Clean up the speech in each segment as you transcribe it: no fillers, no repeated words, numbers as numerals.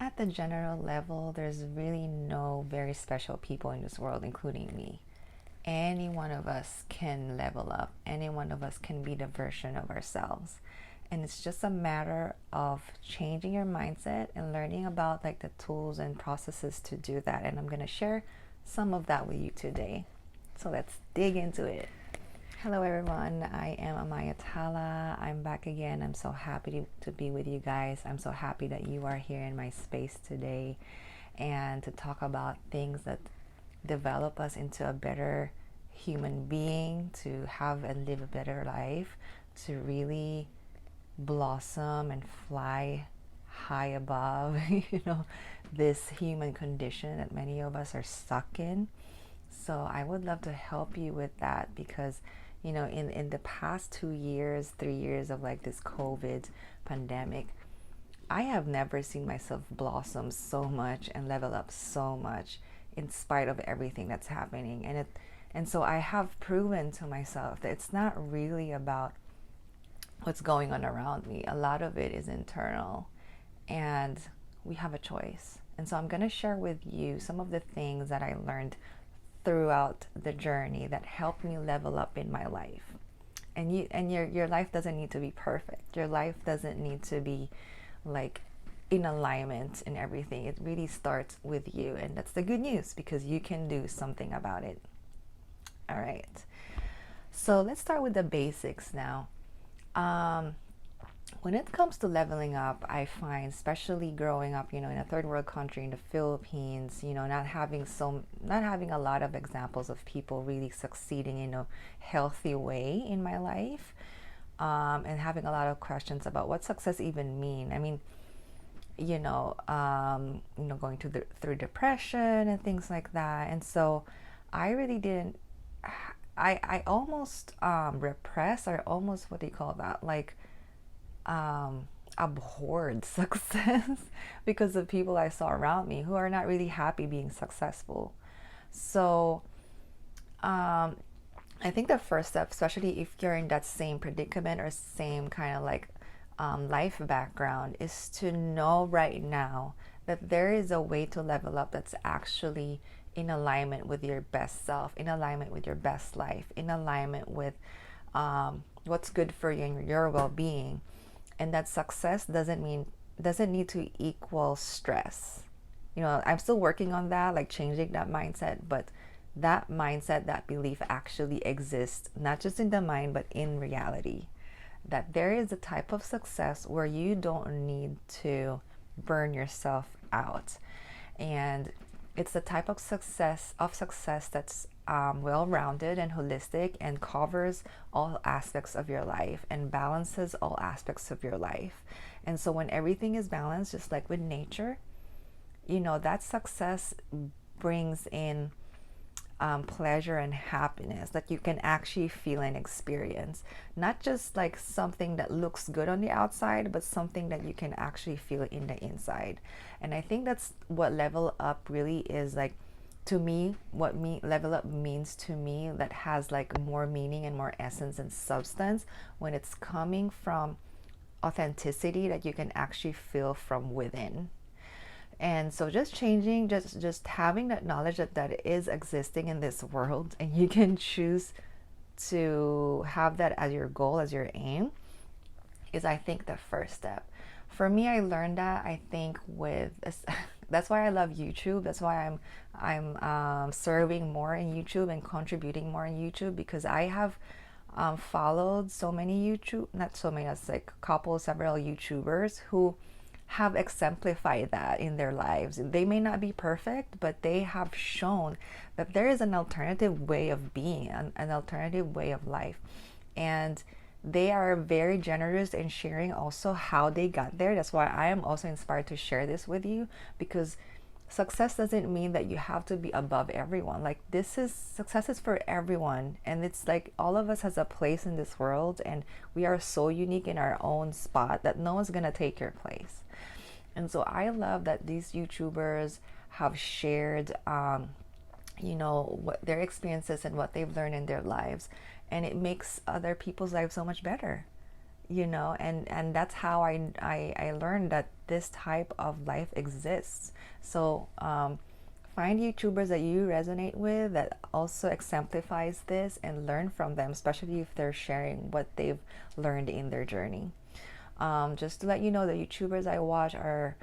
At the general level, there's really no very special people in this world, including me. Any one of us can level up. Any one of us can be the version of ourselves. And it's just a matter of changing your mindset and learning about like the tools and processes to do that. And I'm going to share some of that with you today. So let's dig into it. Hello everyone, I am Amaya Tala. I'm back again. I'm so happy to be with you guys. I'm so happy that you are here in my space today and to talk about things that develop us into a better human being, to have and live a better life, to really blossom and fly high above, this human condition that many of us are stuck in. So I would love to help you with that because in the past 2 years, 3 years of like this COVID pandemic, I have never seen myself blossom so much and level up so much in spite of everything that's happening. And so I have proven to myself that it's not really about what's going on around me. A lot of it is internal and we have a choice. And so I'm going to share with you some of the things that I learned throughout the journey that helped me level up in my life. And your life doesn't need to be perfect. Your life doesn't need to be like in alignment and everything. It really starts with you, and that's the good news because you can do something about it. All right. So let's start with the basics now. When it comes to leveling up, I find, especially growing up, in a third world country in the Philippines, not having a lot of examples of people really succeeding in a healthy way in my life, and having a lot of questions about what success even mean. I mean, going through depression and things like that, and so I really didn't. I almost repress, or almost, what do you call that? Like abhorred success because of people I saw around me who are not really happy being successful. So I think the first step, especially if you're in that same predicament or same kind of like life background, is to know right now that there is a way to level up that's actually in alignment with your best self, in alignment with your best life, in alignment with what's good for you and your well-being. And that success doesn't need to equal stress. I'm still working on that, like changing that mindset, but that mindset, that belief actually exists, not just in the mind, but in reality. That there is a type of success where you don't need to burn yourself out. And it's the type of success that's well-rounded and holistic and covers all aspects of your life and balances all aspects of your life. And so when everything is balanced, just like with nature, that success brings in pleasure and happiness that you can actually feel and experience. Not just like something that looks good on the outside, but something that you can actually feel in the inside. And I think that's what level up really is like. To me, what level up means to me, that has like more meaning and more essence and substance when it's coming from authenticity that you can actually feel from within. And so just changing, just having that knowledge that is existing in this world, and you can choose to have that as your goal, as your aim, is, I think, the first step. For me, I learned that, I think, with that's why I love YouTube. That's why I'm serving more in YouTube and contributing more in YouTube, because I have followed so many not so many, it's like several YouTubers who have exemplified that in their lives. They may not be perfect, but they have shown that there is an alternative way of being, an alternative way of life. And they are very generous in sharing also how they got there. That's why I am also inspired to share this with you, because success doesn't mean that you have to be above everyone. Like, success is for everyone, and it's like all of us has a place in this world, and we are so unique in our own spot that no one's gonna take your place. And so I love that these YouTubers have shared what their experiences and what they've learned in their lives, and it makes other people's lives so much better. and that's how I learned that this type of life exists. So find YouTubers that you resonate with that also exemplifies this and learn from them, especially if they're sharing what they've learned in their journey. Just to let you know, the YouTubers I watch are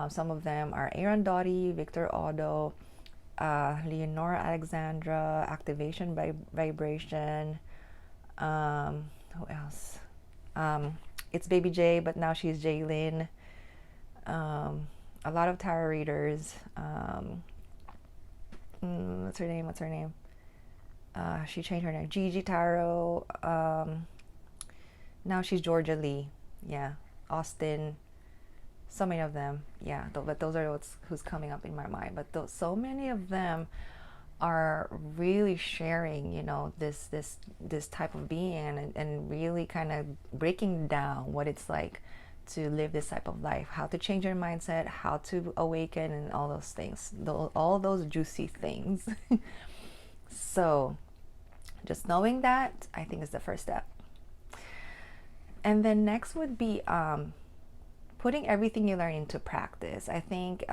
some of them are Aaron Doughty, Victor Otto, Leonora Alexandra, Activation Vibration. Who else? It's Baby J, but now she's Jaylin. A lot of tarot readers. What's her name? What's her name? She changed her name. Gigi Tarot. Now she's Georgia Lee. Yeah, Austin. So many of them. Yeah, but those are who's coming up in my mind. But so many of them are really sharing, this type of being, and really kind of breaking down what it's like to live this type of life, how to change your mindset, how to awaken, and all those things, all those juicy things. So just knowing that, I think, is the first step. And then next would be putting everything you learn into practice. I think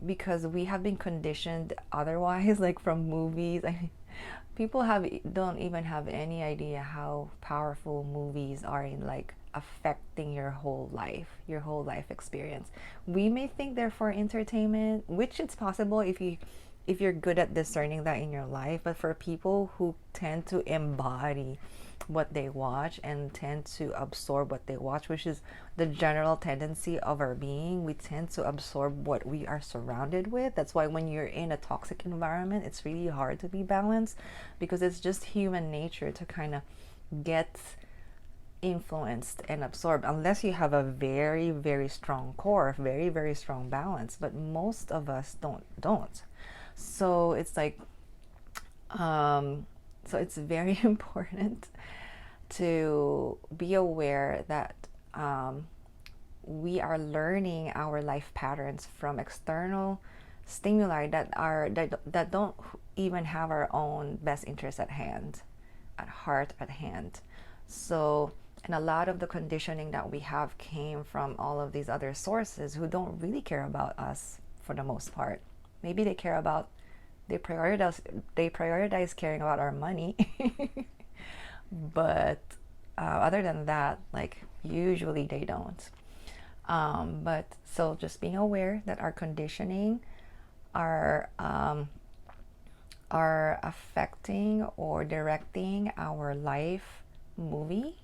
because we have been conditioned otherwise, like from movies. People don't even have any idea how powerful movies are in like affecting your whole life experience. We may think they're for entertainment, which it's possible if you're good at discerning that in your life, but for people who tend to embody what they watch and tend to absorb what they watch, which is the general tendency of our being. We tend to absorb what we are surrounded with. That's why when you're in a toxic environment, it's really hard to be balanced, because it's just human nature to kind of get influenced and absorbed, unless you have a very, very strong core, very, very strong balance. But most of us don't. So it's like so it's very important to be aware that we are learning our life patterns from external stimuli that don't even have our own best interests at heart. So, and a lot of the conditioning that we have came from all of these other sources who don't really care about us for the most part. Maybe they prioritize caring about our money. But other than that, like, usually they don't. But so just being aware that our conditioning are affecting or directing our own life movie.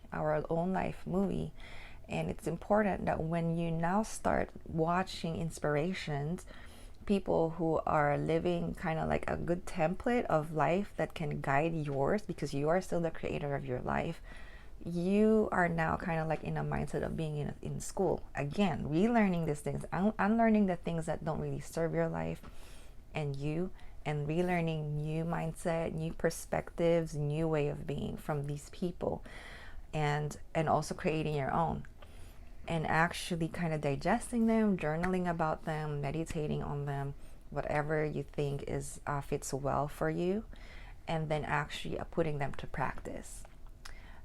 And it's important that when you now start watching inspirations, people who are living kind of like a good template of life that can guide yours, because you are still the creator of your life, you are now kind of like in a mindset of being in school again, relearning these things, unlearning the things that don't really serve your life and relearning new mindset, new perspectives, new way of being from these people, and also creating your own, and actually kind of digesting them, journaling about them, meditating on them, whatever you think is fits well for you, and then actually putting them to practice.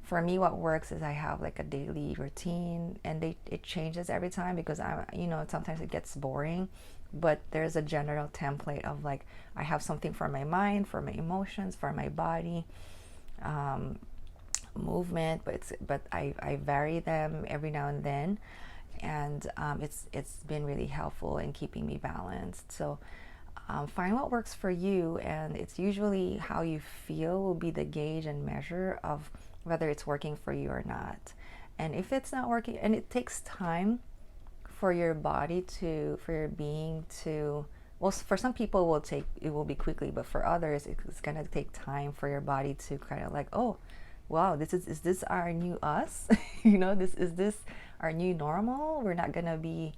For me, what works is I have like a daily routine, and it changes every time, because sometimes it gets boring, but there's a general template of like, I have something for my mind, for my emotions, for my body, movement, but I vary them every now and then, and it's been really helpful in keeping me balanced. So find what works for you, and it's usually how you feel will be the gauge and measure of whether it's working for you or not. And if it's not working, and it takes time for your body for your being to, well, for some people it will be quickly, but for others it's gonna take time for your body to kind of like, oh wow, is this our new us? Is this our new normal? We're not gonna be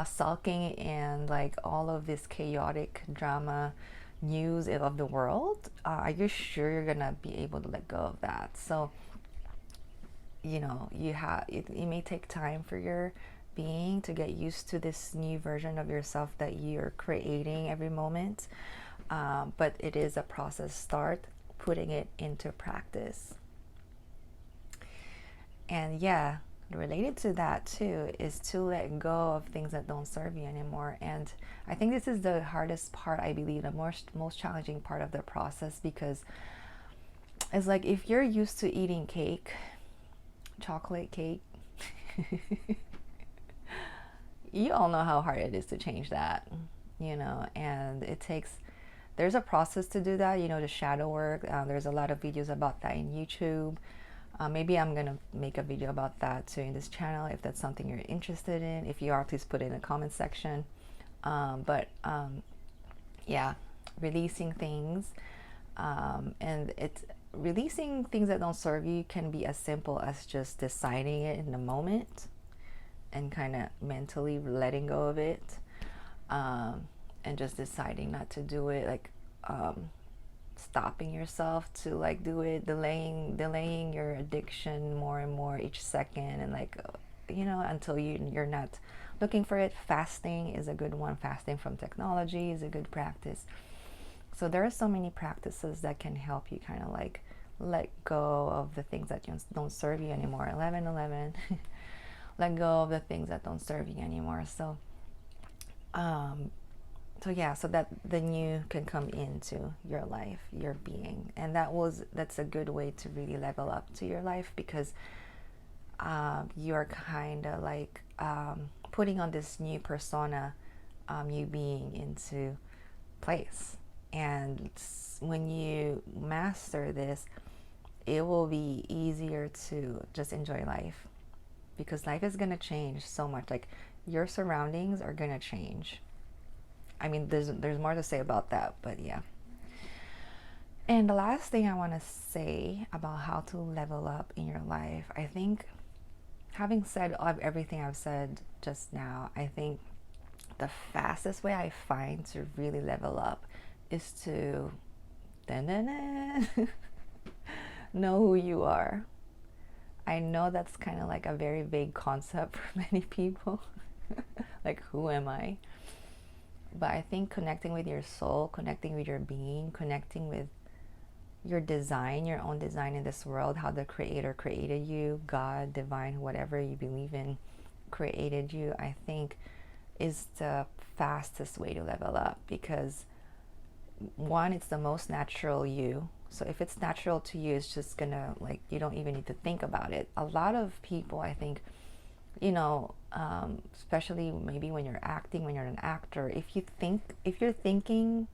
sulking in like all of this chaotic drama news of the world. Are you sure you're gonna be able to let go of that? So it may take time for your being to get used to this new version of yourself that you're creating every moment, but it is a process. Start putting it into practice. And yeah, related to that too is to let go of things that don't serve you anymore. And I think this is the hardest part, I believe, the most challenging part of the process, because it's like if you're used to eating cake, chocolate cake, you all know how hard it is to change that, and there's a process to do that, the shadow work. There's a lot of videos about that in YouTube. Maybe I'm gonna make a video about that too in this channel if that's something you're interested in. If you are, please put it in the comment section. But yeah, releasing things, and it's releasing things that don't serve you can be as simple as just deciding it in the moment and kind of mentally letting go of it, and just deciding not to do it, like stopping yourself to like do it, delaying your addiction more and more each second, and like until you're not looking for it. Fasting is a good one. Fasting from technology is a good practice. So there are so many practices that can help you kind of like let go of the things that don't serve you anymore. 11 let go of the things that don't serve you anymore. So yeah, so that the new can come into your life, your being. And that's a good way to really level up to your life, because you're kind of like putting on this new persona, new being into place. And when you master this, it will be easier to just enjoy life, because life is going to change so much. Like, your surroundings are going to change. I mean, there's more to say about that, but yeah. And the last thing I want to say about how to level up in your life, I think, having said everything I've said just now, I think the fastest way I find to really level up is to know who you are. I know that's kind of like a very vague concept for many people. Like, who am I? But I think connecting with your soul, connecting with your being, connecting with your design, your own design in this world, how the Creator created you, God, divine, whatever you believe in, created you, I think is the fastest way to level up. Because one, it's the most natural you. So if it's natural to you, it's just gonna, like, you don't even need to think about it. A lot of people, I think, especially maybe when you're acting, when you're an actor, if you're thinking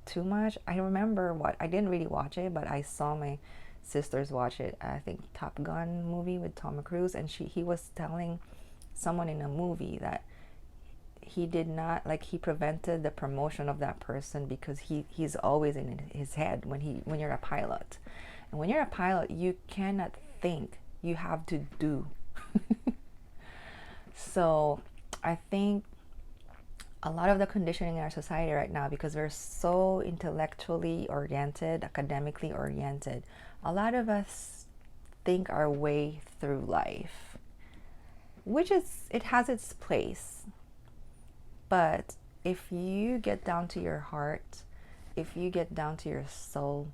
too much. I remember I didn't really watch it, but I saw my sisters watch it. I think Top Gun movie with Tom Cruise, and he was telling someone in a movie that he did not, like, he prevented the promotion of that person because he's always in his head when you're a pilot. And when you're a pilot, you cannot think, you have to do. So I think a lot of the conditioning in our society right now, because we're so intellectually oriented, academically oriented, a lot of us think our way through life, it has its place. But if you get down to your heart, if you get down to your soul,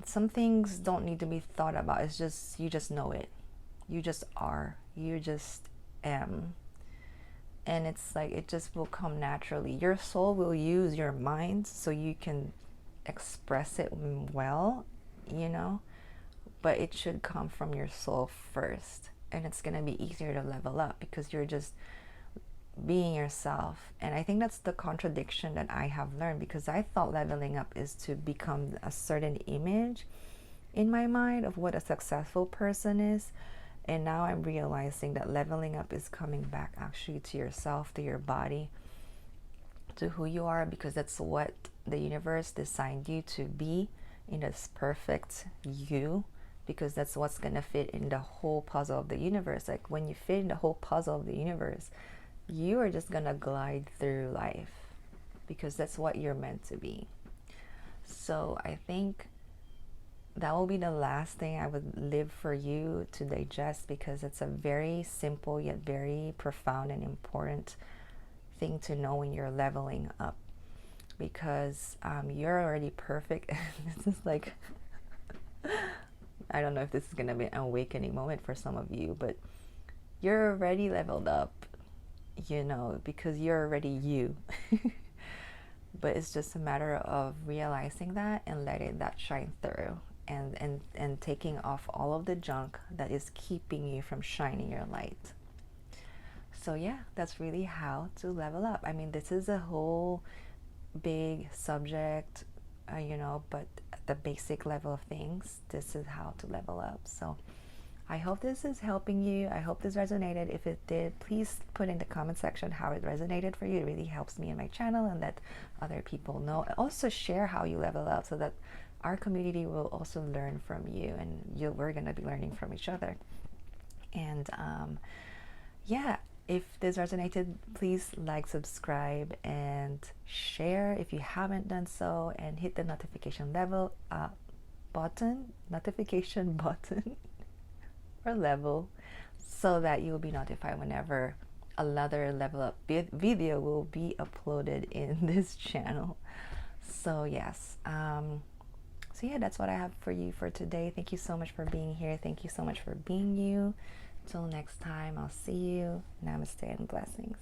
some things don't need to be thought about. It's just, you just know it. You just are. You just am. And it's like, it just will come naturally. Your soul will use your mind so you can express it well, but it should come from your soul first. And it's going to be easier to level up because you're just being yourself. And I think that's the contradiction that I have learned, because I thought leveling up is to become a certain image in my mind of what a successful person is. And now I'm realizing that leveling up is coming back actually to yourself, to your body, to who you are, because that's what the universe designed you to be, in this perfect you, because that's what's going to fit in the whole puzzle of the universe. Like, when you fit in the whole puzzle of the universe, you are just going to glide through life, because that's what you're meant to be. So I think that will be the last thing I would live for you to digest, because it's a very simple yet very profound and important thing to know when you're leveling up, because you're already perfect. This is like I don't know if this is gonna be an awakening moment for some of you, but you're already leveled up, you know, because you're already you. But it's just a matter of realizing that and letting that shine through, and taking off all of the junk that is keeping you from shining your light. So yeah, that's really how to level up. I mean, this is a whole big subject, you know, but at the basic level of things, this is how to level up. So I hope this is helping you. I hope this resonated. If it did, please put in the comment section how it resonated for you. It really helps me and my channel, and let other people know. Also share how you level up, so that our community will also learn from you, and we're going to be learning from each other. And yeah, if this resonated, please like, subscribe, and share if you haven't done so, and hit the notification notification button or level, so that you'll be notified whenever another level up video will be uploaded in this channel. So yes, so yeah, that's what I have for you for today. Thank you so much for being here. Thank you so much for being you. Till next time, I'll see you. Namaste and blessings.